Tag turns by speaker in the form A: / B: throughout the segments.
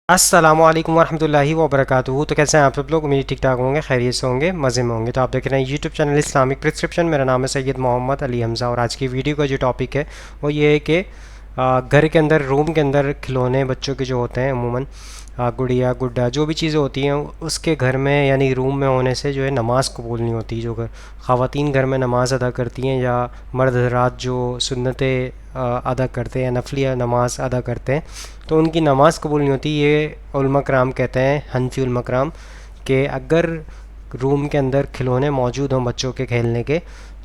A: السلام علیکم ورحمۃ اللہ وبرکاتہ۔ تو کیسے ہیں آپ سب لوگ؟ امید ٹھیک ٹھاک ہوں گے، خیریت سے ہوں گے، مزے میں ہوں گے۔ تو آپ دیکھ رہے ہیں یوٹیوب چینل اسلامک پرسکرپشن۔ میرا نام ہے سید محمد علی حمزہ، اور آج کی ویڈیو کا جو ٹاپک ہے وہ یہ ہے کہ گھر کے اندر، روم کے اندر کھلونے بچوں کے جو ہوتے ہیں عموماً گڑیا گڈا جو بھی چیزیں ہوتی ہیں، اس کے گھر میں یعنی روم میں ہونے سے جو ہے نماز قبول نہیں ہوتی۔ جو خواتین گھر میں نماز ادا کرتی ہیں یا مرد حضرات جو سنتیں ادا کرتے ہیں، نفلی نماز ادا کرتے ہیں، تو ان کی نماز قبول نہیں ہوتی۔ یہ علماء کرام کہتے ہیں، حنفی علماء کرام، کہ اگر روم کے اندر کھلونے موجود ہوں بچوں کے کھیلنے کے،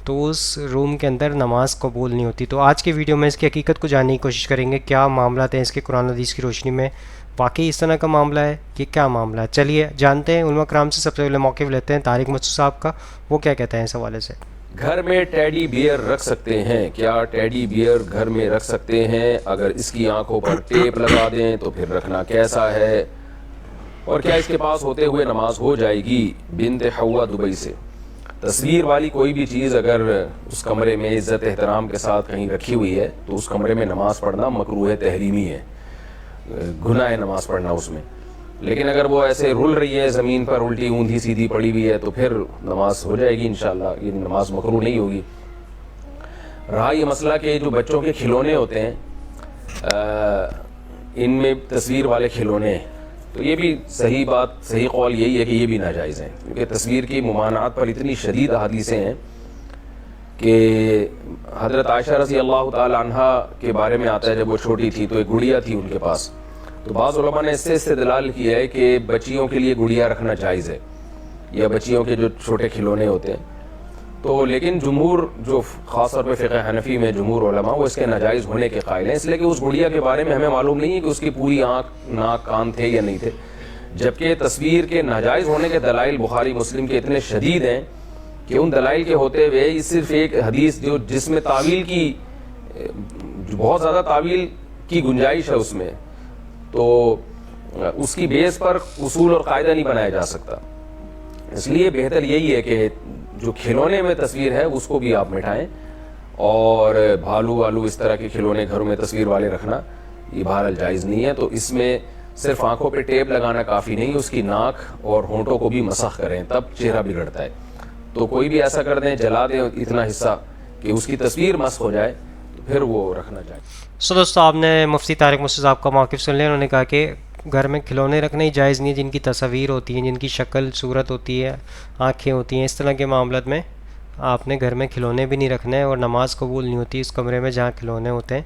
A: تو اس روم کے اندر نماز قبول نہیں ہوتی۔ تو آج کے ویڈیو میں اس کی حقیقت کو جاننے کی کوشش کریں گے، کیا معاملات ہیں اس کے قرآن حدیث کی روشنی میں، واقعی اس طرح کا معاملہ ہے کہ کیا معاملہ ہے۔ چلیے جانتے ہیں علماء کرام سے۔ سب سے پہلے موقف لیتے ہیں طارق مسعود صاحب کا، وہ کیا کہتے ہیں اس حوالے سے۔
B: گھر میں ٹیڈی بیئر رکھ سکتے ہیں کیا؟ ٹیڈی بیئر گھر میں رکھ سکتے ہیں؟ اگر اس کی آنکھوں پر ٹیپ لگا دیں تو پھر رکھنا کیسا ہے؟ اور کیا اس کے پاس ہوتے ہوئے نماز ہو جائے گی؟ بنت حوا دبئی سے۔ تصویر والی کوئی بھی چیز اگر اس کمرے میں عزت احترام کے ساتھ کہیں رکھی ہوئی ہے تو اس کمرے میں نماز پڑھنا مکروہ تحریمی ہے، گناہ ہے نماز پڑھنا اس میں۔ لیکن اگر وہ ایسے رول رہی ہے زمین پر، الٹی اوندھی سیدھی پڑی ہوئی ہے، تو پھر نماز ہو جائے گی انشاءاللہ، یہ نماز مکروہ نہیں ہوگی۔ رہا یہ مسئلہ کہ جو بچوں کے کھلونے ہوتے ہیں ان میں تصویر والے کھلونے، تو یہ بھی صحیح بات، صحیح قول یہی ہے کہ یہ بھی ناجائز ہیں، کیونکہ تصویر کی ممانعات پر اتنی شدید احادیثیں ہیں کہ حضرت عائشہ رضی اللہ تعالی عنہا کے بارے میں آتا ہے، جب وہ چھوٹی تھی تو ایک گڑیا تھی ان کے پاس، تو بعض علماء نے اس سے استدلال کیا ہے کہ بچیوں کے لیے گڑیا رکھنا جائز ہے، یا بچیوں کے جو چھوٹے کھلونے ہوتے ہیں۔ تو لیکن جمہور، جو خاص طور پہ فقہ حنفی میں جمہور علماء، وہ اس کے ناجائز ہونے کے قائل ہیں، اس لیے کہ اس گڑیا کے بارے میں ہمیں معلوم نہیں ہے کہ اس کی پوری آنکھ، ناک، کان تھے یا نہیں تھے، جبکہ تصویر کے ناجائز ہونے کے دلائل بخاری مسلم کے اتنے شدید ہیں کہ ان دلائل کے ہوتے ہوئے صرف ایک حدیث جس میں تعویل کی، جو بہت زیادہ تعویل کی گنجائش ہے اس میں، تو اس کی بیس پر اصول اور قاعدہ نہیں بنایا جا سکتا۔ اس لیے بہتر یہی ہے کہ جو کھلونے میں تصویر ہے اس کو بھی آپ مٹھائیں، اور بھالو والو اس طرح کے کھلونے گھروں میں تصویر والے رکھنا یہ بہرحال جائز نہیں ہے۔ تو اس میں صرف آنکھوں پہ ٹیپ لگانا کافی نہیں، اس کی ناک اور ہونٹوں کو بھی مسح کریں، تب چہرہ بگڑتا ہے۔ تو کوئی بھی ایسا کر دیں، جلا دیں اتنا حصہ کہ اس کی تصویر مسح ہو جائے، تو پھر وہ رکھنا چاہیے۔
A: دوستو، آپ نے مفتی طارق مسعود صاحب کا موقف سن لیا۔ انہوں نے کہا کہ گھر میں کھلونے رکھنا ہی جائز نہیں ہے جن کی تصاویر ہوتی ہیں، جن کی شکل صورت ہوتی ہے، آنکھیں ہوتی ہیں، اس طرح کے معاملات میں آپ نے گھر میں کھلونے بھی نہیں رکھنے ہیں، اور نماز قبول نہیں ہوتی اس کمرے میں جہاں کھلونے ہوتے ہیں۔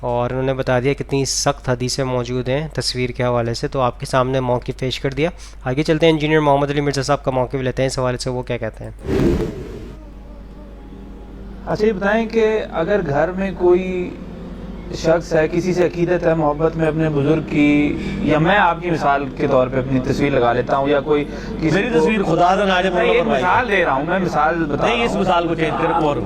A: اور انہوں نے بتا دیا کتنی سخت حدیثیں موجود ہیں تصویر کے حوالے سے، تو آپ کے سامنے موقف پیش کر دیا۔ آگے چلتے ہیں، انجینئر محمد علی مرزا صاحب کا موقف لیتے ہیں اس حوالے سے، وہ کیا کہتے ہیں۔
C: اچھا، یہ بتائیں کہ اگر گھر میں کوئی شخص ہے، کسی سے عقیدت ہے، محبت میں اپنے بزرگ کی، یا میں آپ کی مثال کے طور پہ اپنی تصویر لگا لیتا ہوں، یا کوئی
D: میری تصویر خدا سے ناجے
C: میں ایک مثال دے رہا ہوں، میں مثال بتا
D: نہیں، اس مثال کو چینج کریں اور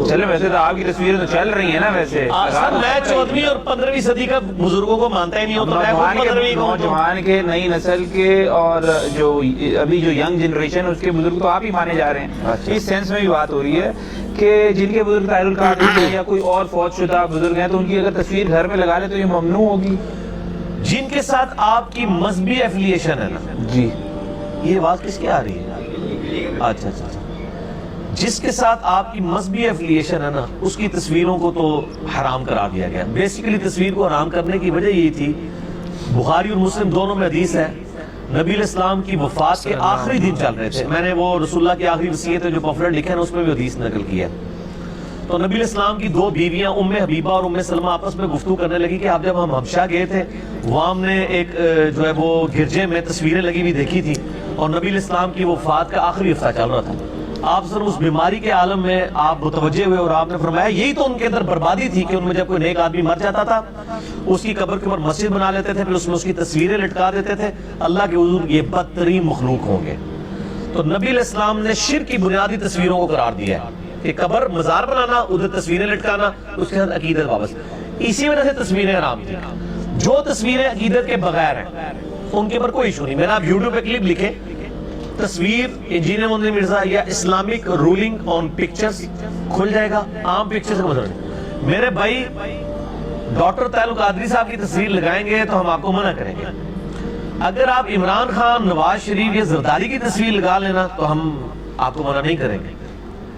C: چلے، ویسے تو آپ کی تصویریں تو چل رہی ہیں نا ویسے۔
D: سر، میں 14ویں اور 15ویں صدی کا بزرگوں کو مانتا ہی نہیں ہوں، تو میں خود 15ویں کو
C: نوجوان کے، نئی نسل کے، اور جو ابھی جو ینگ جنریشن اس کے بزرگ تو آپ ہی مانے جا رہے ہیں۔ اس سینس میں بھی بات ہو رہی ہے کہ جن کے بزرگ طاہر القادری یا کوئی اور فوت شدہ بزرگ ہیں، تو ان کی اگر تصویر گھر میں لگا لے تو یہ ممنوع ہوگی؟
D: جن کے ساتھ آپ کی مذہبی ایفیلیشن ہے نا
C: جی،
D: یہ بات کس کی آ رہی ہے؟ اچھا، جس کے ساتھ آپ کی مذہبی ایفیلیشن ہے نا، اس کی تصویروں کو تو حرام قرار دیا گیا۔ بیسیکلی تصویر کو حرام کرنے کی وجہ یہی تھی، بخاری اور مسلم دونوں میں حدیث ہے، نبی علیہ السلام کی وفات کے آخری دن چل رہے تھے، میں نے وہ رسول اللہ کی آخری وصیت جو پمفلٹ لکھا ہے نا، اس میں بھی حدیث نقل کیا ہے۔ تو نبی علیہ السلام کی دو بیویاں ام حبیبہ اور ام سلمہ آپس میں گفتگو کرنے لگی کہ آپ جب ہم حبشہ گئے تھے، وہاں ہم نے ایک جو ہے وہ گرجے میں تصویریں لگی ہوئی دیکھی تھی، اور نبی علیہ السلام کی وفات کا آخری ہفتہ چل رہا تھا۔ آپ سر اس بیماری کے عالم میں آپ متوجہ ہوئے، اور آپ نے فرمایا یہی تو ان کے اندر بربادی تھی کہ ان میں جب کوئی نیک آدمی مر جاتا تھا، اس کی قبر کے اوپر مسجد بنا لیتے تھے، پھر اس میں اس کی تصویریں لٹکا دیتے تھے۔ اللہ کے حضور یہ بدترین مخلوق ہوں گے۔ تو نبی علیہ السلام نے شرک کی بنیادی تصویروں کو قرار دیا ہے کہ قبر مزار بنانا، ادھر تصویریں لٹکانا، اس کے ساتھ عقیدت واپس، اسی وجہ سے تصویریں حرام تھی۔ جو تصویریں عقیدت کے بغیر ہیں ان کے اوپر کوئی ایشو نہیں۔ میں نے آپ یوٹیوب پہ کلپ لکھے، تصویر انجینئر محمد علی مرزا یا اسلامک رولنگ آن پکچرز، کھل جائے گا، عام پکچرز کا مطلب۔ میرے بھائی ڈاکٹر طاہر القادری صاحب کی تصویر لگائیں گے تو ہم آپ کو منع کریں گے، اگر آپ عمران خان، نواز شریف یا زرداری کی تصویر لگا لینا تو ہم آپ کو منع نہیں کریں گے،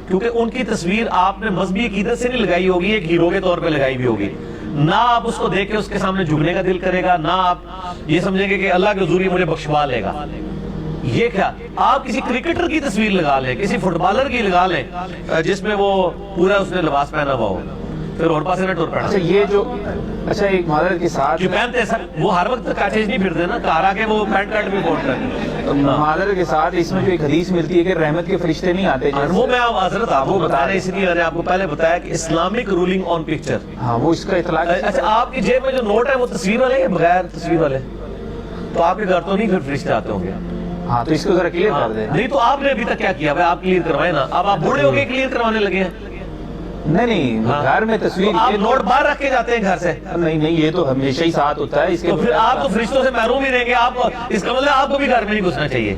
D: کیونکہ ان کی تصویر آپ نے مذہبی عقیدت سے نہیں لگائی ہوگی، ایک ہیرو کے طور پہ لگائی بھی ہوگی، نہ آپ اس کو دیکھ کے اس کے سامنے جھکنے کا دل کرے گا، نہ آپ یہ سمجھیں گے کہ اللہ کے حضور مجھے بخشوا لے گا۔ یہ کیا، آپ کسی کرکٹر کی تصویر لگا لیں، کسی فٹ بالر کی لگا لیں جس میں وہ پورا اس نے لباس پہنا ہوا ہو، پھر اور پاسے نہ ٹور پڑا۔
C: اچھا یہ جو ایک معذرت کے ساتھ
D: جو پہنتے ہیں سر، وہ ہر وقت کاچیز نہیں پھرتے نا، کار آ کے وہ پینٹ کارڈ بھی پہنچ رہے ہیں۔
C: معذرت کے ساتھ اس میں جو ایک حدیث ملتی ہے کہ رحمت کے فرشتے نہیں آتے،
D: وہ میں حضرت آپ کو بتا رہے ہیں، اس لیے میں نے آپ کو پہلے بتایا کہ اسلامک رولنگ آن پکچر۔
C: ہاں وہ اس کا اطلاق۔
D: اچھا آپ کی جیب میں جو نوٹ ہے وہ تصویر والے یا بغیر تصویر والے؟ تو آپ کے گھر تو نہیں پھر فرشتے آتے ہوں گے؟
C: ہاں تو اس کو ذرا کلیئر کر دیں۔
D: نہیں تو آپ نے ابھی تک کیا کیا؟ آپ کلیئر کروائے نا، اب آپ بوڑھے ہو کے کلیئر کروانے لگے ہیں۔
C: نہیں گھر میں تصویر،
D: آپ نوٹ باہر رکھ کے جاتے ہیں گھر سے؟
C: نہیں یہ تو ہمیشہ ہی ساتھ ہوتا ہے۔ اس کے
D: تو پھر آپ تو فرشتوں سے محروم ہی رہیں گے، آپ اس کا مطلب آپ کو بھی گھر میں نہیں گھسنا چاہیے،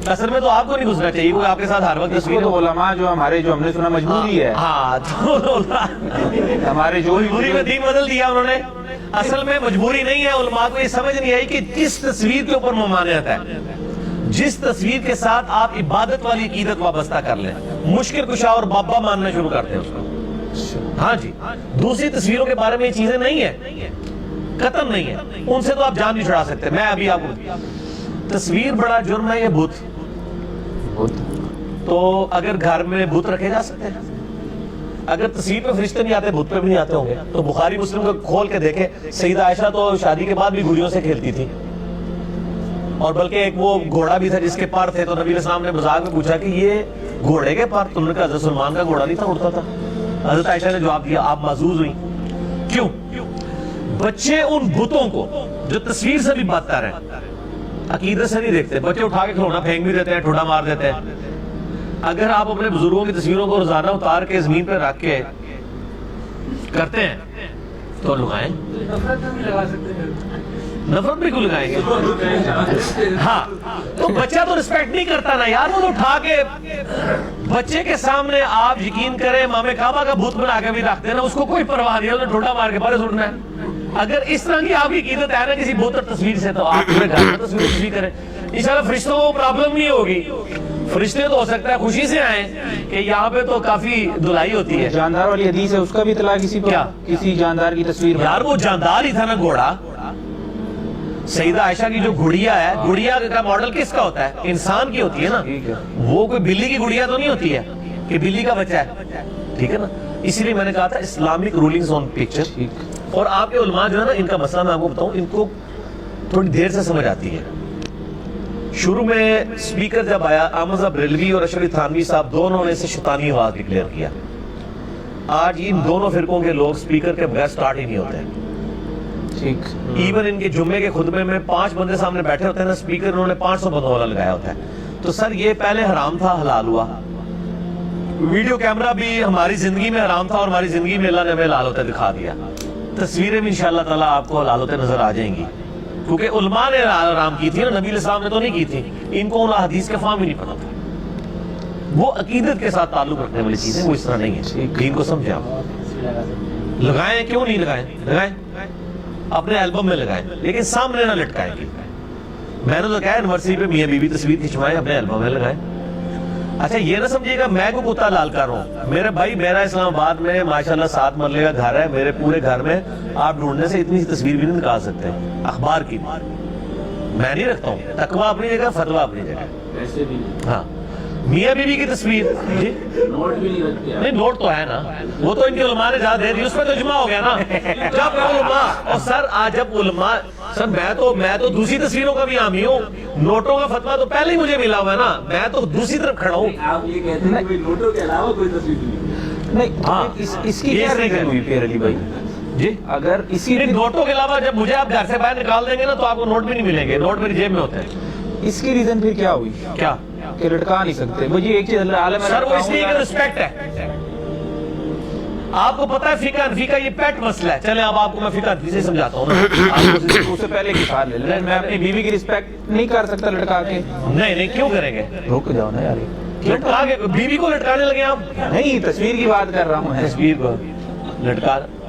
D: اصل میں تو آپ کو نہیں گھسنا چاہیے، کوئی آپ کے ساتھ ہر وقت تصویر
C: تو علماء جو ہمارے جو ہم نے سنا مجبوری ہے،
D: ہاں تو
C: ہمارے جو
D: مجبوری میں دین بدل دیا انہوں نے، اصل میں مجبوری نہیں ہے، علماء کو یہ سمجھ نہیں آئی کہ جس تصویر کے اوپر ممانعت ہے، جس تصویر کے ساتھ آپ عبادت والی عقیدت وابستہ کر لیں، مشکل کشا اور بابا ماننا شروع کرتے ہیں اس کو۔ ہاں جی، دوسری تصویروں کے بارے میں یہ چیزیں نہیں ہیں، قطعاً نہیں ہے، ان سے تو آپ جان نہیں چھڑا سکتے۔ میں ابھی آپ کو تصویر بڑا جرم ہے، یہ بت، تو اگر گھر میں بت رکھے جا سکتے ہیں؟ اگر تصویر پہ فرشتے نہیں آتے، بت پہ بھی نہیں آتے ہوں گے؟ تو بخاری مسلم کو کھول کے دیکھیں، سیدہ عائشہ تو شادی کے بعد بھی گھوڑیوں سے کھیلتی تھی، اور بلکہ ایک وہ گھوڑا بھی تھا جس کے پر تھے، تو نبی علیہ السلام نے مذاق میں پوچھا کہ یہ گھوڑے کے پر؟ تم نے کہا حضرت سلمان کا گھوڑا نہیں تھا، اڑتا تھا۔ حضرت عائشہ نے جواب دیا آپ محظوظ ہوئی۔ کیوں؟ بچے ان بتوں کو جو تصویر سے بھی بدتر ہیں، عقیدت سے نہیں دیکھتے، بچے اٹھا کے کھلونا پھینک بھی دیتے ہیں، ٹھوڈا مار دیتے ہیں۔ اگر آپ اپنے بزرگوں کی تصویروں کو روزانہ اتار کے زمین پہ رکھ کے کرتے ہیں تو لگائیں، نفرت بھی کیوں لگائیں گے؟ ہاں تو بچہ تو رسپیکٹ نہیں کرتا نا یار، وہ تو اٹھا کے بچے کے سامنے آپ یقین کریں امام کعبہ کا بت بنا کے بھی رکھ دینا، اس کو کوئی پرواہ نہیں ہے، اسے ٹھوڈا مار کے پرے سٹنا ہے۔ اگر اس طرح کی آپ کی عقیدت ہے نا کسی بت اور تصویر سے، تو آپ پورے گھر میں تصویر کریں، انشاءاللہ فرشتوں کو پرابلم نہیں ہوگی۔ فرشتے تو ہو سکتا ہے خوشی سے آئیں کہ یہاں پہ تو کافی دلائی ہوتی ہے۔
C: جاندار والی حدیث ہے، اس کا بھی اطلاع کسی پر؟
D: کیا؟
C: کسی جاندار کی تصویر؟
D: یار وہ جاندار ہی تھا نا گھوڑا، سیدہ عائشہ کی جو گڑیا ہے، گڑیا کا ماڈل کس کا ہوتا ہے؟ انسان کی ہوتی ہے نا، وہ کوئی بلی کی گڑیا تو نہیں ہوتی ہے کہ بلی کا بچہ ہے، ٹھیک ہے نا؟ اسی لیے میں نے کہا تھا اسلامک رولنگز آن پکچر۔ اور آپ کے علماء جو ہے نا، ان کا مسئلہ میں آپ کو بتاؤں، ان کو تھوڑی دیر سے سمجھ آتی ہے۔ شروع میں سپیکر جب آیا، احمد صاحب بریلوی اور اشرف تھانوی صاحب دونوں نے اسے شیطانی آواز ڈکلیئر کیا۔ آج ان دونوں فرقوں کے لوگ سپیکر کے بغیر سٹارٹ ہی نہیں ہوتے ہیں۔ ایون ان کے جمعے کے خطبے میں 5 بندے سامنے بیٹھے ہوتے ہیں نا، سپیکر انہوں نے 500 بندوں والا لگایا ہوتا ہے۔ تو سر یہ پہلے حرام تھا، حلال ہوا۔ ویڈیو کیمرہ بھی ہماری زندگی میں حرام تھا اور ہماری زندگی میں اللہ نے ہمیں حلال ہوتے دکھا دیا۔ تصویریں بھی انشاءاللہ تعالیٰ آپ کو حلال ہوتے نظر آ جائیں گی، کیونکہ علماء نے حرام کی تھی نا، نبی علیہ السلام نے تو نہیں کی تھی۔ ان کو ان حدیث کے فہم ہی نہیں پتا تھا، وہ عقیدت کے ساتھ تعلق رکھنے والی چیزیں وہ اس طرح نہیں ہے۔ دین کو سمجھیں آپ، لگائیں کیوں نہیں لگائیں؟ لگائیں، اپنے البم میں لگائیں، لیکن سامنے نہ لٹکائیں گے۔ میں نے تو کہا یونیورسٹی پہ میاں بیوی تصویر کھنچوائیں، اپنے البم میں لگائیں۔ اچھا یہ نہ سمجھیے گا میں کو کتا لال کر رہا ہوں، میرے بھائی میرا اسلام آباد میں ماشاءاللہ 7 مرلے کا گھر ہے، میرے پورے گھر میں آپ ڈھونڈنے سے اتنی سی تصویر بھی نہیں نکال سکتے اخبار کی۔ میں نہیں رکھتا ہوں، تقویٰ اپنی جگہ، فتویٰ اپنی جگہ۔ ہاں میاں بیوی کی تصویر جی نہیں، نوٹ تو ہے نا، وہ تو ان کے علماء نے جہاں دے دی، اس پہ تو اجماع ہو گیا نا۔ جب علماء اور سر جب علماء، سر میں تو دوسری تصویروں کا بھی حامی ہوں، نوٹوں کا فتویٰ تو پہلے ہی مجھے ملا ہوا ہے نا، میں تو دوسری طرف کھڑا ہوں۔
E: آپ یہ کہتے ہیں کہ نوٹوں کے علاوہ کوئی تصویر نہیں؟
C: ہاں اس کی کیا ریزن ہوئی پھر علی بھائی
D: جی؟
C: اگر اسی
D: نوٹوں کے علاوہ جب مجھے آپ گھر سے باہر نکال دیں گے نا تو آپ کو نوٹ بھی نہیں ملیں گے، نوٹ میری جیب میں ہوتے ہیں۔
C: اس کی ریزن پھر کیا ہوئی
D: کیا
C: کہ لٹکا نہیں سکتے؟ مجھے ایک چیز عالم
D: سر، وہ اس لیے کہ رسپیکٹ ہے۔ آپ کو پتا ہے فقہ حنفی کا یہ پیٹ مسئلہ ہے، چلیں اب آپ کو میں فقہ حنفی سے سمجھاتا ہوں نا۔
C: اس سے پہلے کی سال لے لیں، میں اپنی بیوی کی رسپیکٹ نہیں کر سکتا لٹکا کے؟
D: نہیں کیوں کریں گے؟
C: رک جاؤ نا یار،
D: لٹکا کے بیوی کو لٹکانے لگے آپ؟
C: نہیں تصویر کی بات کر رہا ہوں۔
D: تصویر کو لٹکا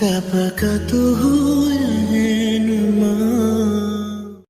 F: سبقته